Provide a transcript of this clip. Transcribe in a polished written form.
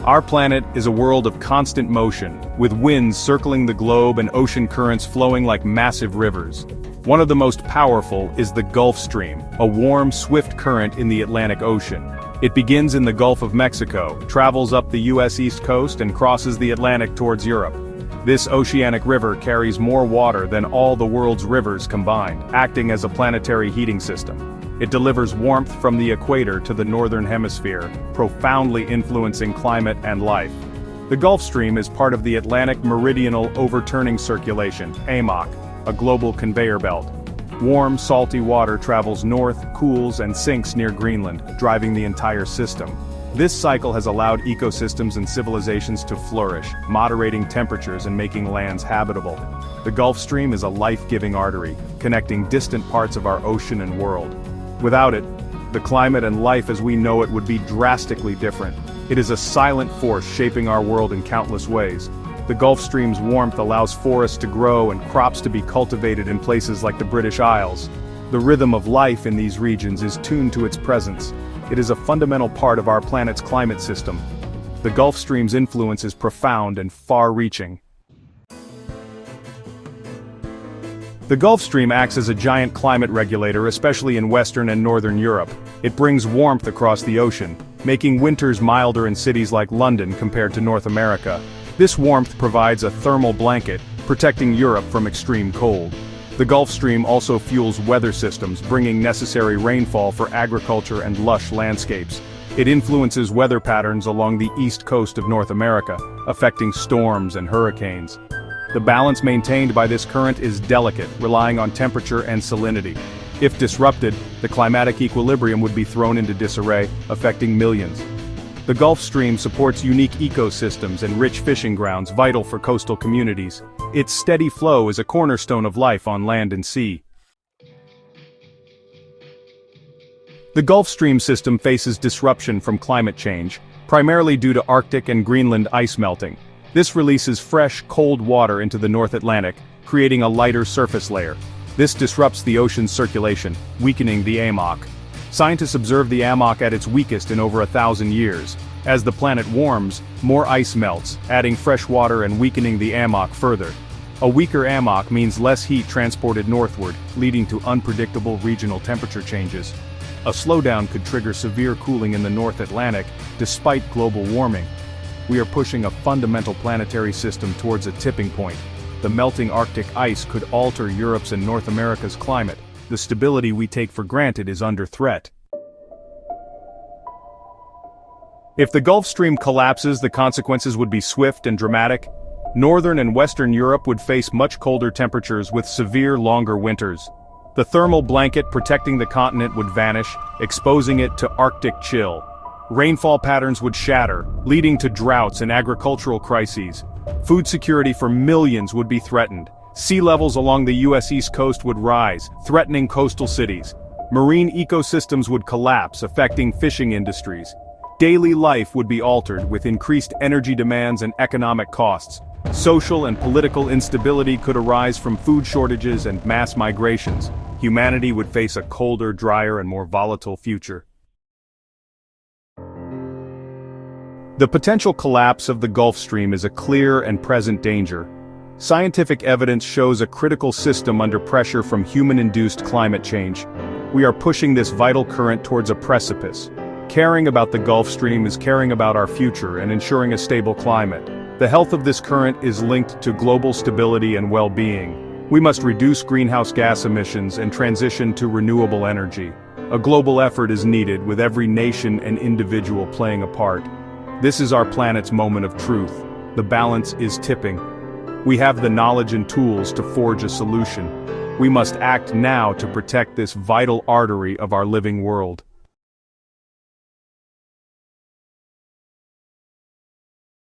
Our planet is a world of constant motion, with winds circling the globe and ocean currents flowing like massive rivers. One of the most powerful is the Gulf Stream, a warm, swift current in the Atlantic Ocean. It begins in the Gulf of Mexico, travels up the U.S. East Coast and crosses the Atlantic towards Europe. This oceanic river carries more water than all the world's rivers combined, acting as a planetary heating system. It delivers warmth from the equator to the northern hemisphere, profoundly influencing climate and life. The Gulf Stream is part of the Atlantic Meridional Overturning Circulation, AMOC, a global conveyor belt. Warm, salty water travels north, cools, and sinks near Greenland, driving the entire system. This cycle has allowed ecosystems and civilizations to flourish, moderating temperatures and making lands habitable. The Gulf Stream is a life-giving artery, connecting distant parts of our ocean and world. Without it, the climate and life as we know it would be drastically different. It is a silent force shaping our world in countless ways. The Gulf Stream's warmth allows forests to grow and crops to be cultivated in places like the British Isles. The rhythm of life in these regions is tuned to its presence. It is a fundamental part of our planet's climate system. The Gulf Stream's influence is profound and far-reaching. The Gulf Stream acts as a giant climate regulator, especially in Western and Northern Europe. It brings warmth across the ocean, making winters milder in cities like London compared to North America. This warmth provides a thermal blanket, protecting Europe from extreme cold. The Gulf Stream also fuels weather systems, bringing necessary rainfall for agriculture and lush landscapes. It influences weather patterns along the east coast of North America, affecting storms and hurricanes. The balance maintained by this current is delicate, relying on temperature and salinity. If disrupted, the climatic equilibrium would be thrown into disarray, affecting millions. The Gulf Stream supports unique ecosystems and rich fishing grounds vital for coastal communities. Its steady flow is a cornerstone of life on land and sea. The Gulf Stream system faces disruption from climate change, primarily due to Arctic and Greenland ice melting. This releases fresh, cold water into the North Atlantic, creating a lighter surface layer. This disrupts the ocean's circulation, weakening the AMOC. Scientists observe the AMOC at its weakest in over 1,000 years. As the planet warms, more ice melts, adding fresh water and weakening the AMOC further. A weaker AMOC means less heat transported northward, leading to unpredictable regional temperature changes. A slowdown could trigger severe cooling in the North Atlantic, despite global warming. We are pushing a fundamental planetary system towards a tipping point. The melting Arctic ice could alter Europe's and North America's climate. The stability we take for granted is under threat. If the Gulf Stream collapses, the consequences would be swift and dramatic. Northern and Western Europe would face much colder temperatures with severe, longer winters. The thermal blanket protecting the continent would vanish, exposing it to Arctic chill. Rainfall patterns would shatter, leading to droughts and agricultural crises. Food security for millions would be threatened. Sea levels along the U.S. East Coast would rise, threatening coastal cities. Marine ecosystems would collapse, affecting fishing industries. Daily life would be altered with increased energy demands and economic costs. Social and political instability could arise from food shortages and mass migrations. Humanity would face a colder, drier, and more volatile future. The potential collapse of the Gulf Stream is a clear and present danger. Scientific evidence shows a critical system under pressure from human-induced climate change. We are pushing this vital current towards a precipice. Caring about the Gulf Stream is caring about our future and ensuring a stable climate. The health of this current is linked to global stability and well-being. We must reduce greenhouse gas emissions and transition to renewable energy. A global effort is needed, with every nation and individual playing a part. This is our planet's moment of truth. The balance is tipping. We have the knowledge and tools to forge a solution. We must act now to protect this vital artery of our living world.